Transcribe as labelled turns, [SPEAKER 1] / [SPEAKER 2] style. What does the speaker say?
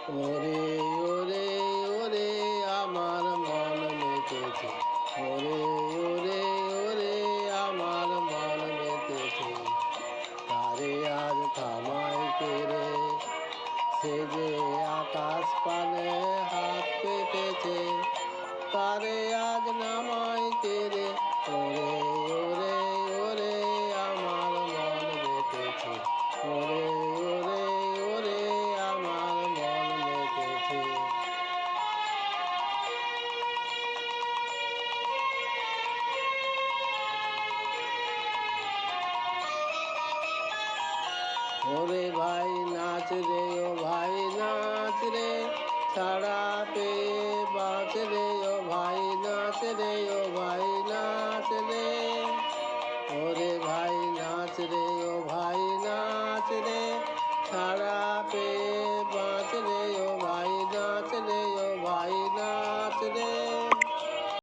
[SPEAKER 1] ওরে ওরে ওরে আমার মন মেতেছে, ওরে ওরে ওরে আমার মন মেতেছে, তারে আজ থামাই কেড়ে, সে যে আকাশ পানে হাত পেতেছে, তারে আজ নামাই কেড়ে। ওরে ওরে ওরে আমার মন মেতেছে, ওরে ওরে ওরে আমার মন মেতেছে। ওরে ভাই নাচ রে, ও ভাই নাচ রে, ছাড়া পেয়ে বাঁচ রে, ও ভাই নাচ রে, ও ভাই নাচ রে। ওরে ভাই নাচ রে, ও ভাই নাচ রে, ছাড়া পেয়ে বাঁচ রে, ও ভাই নাচ রে, ও ভাই নাচ রে।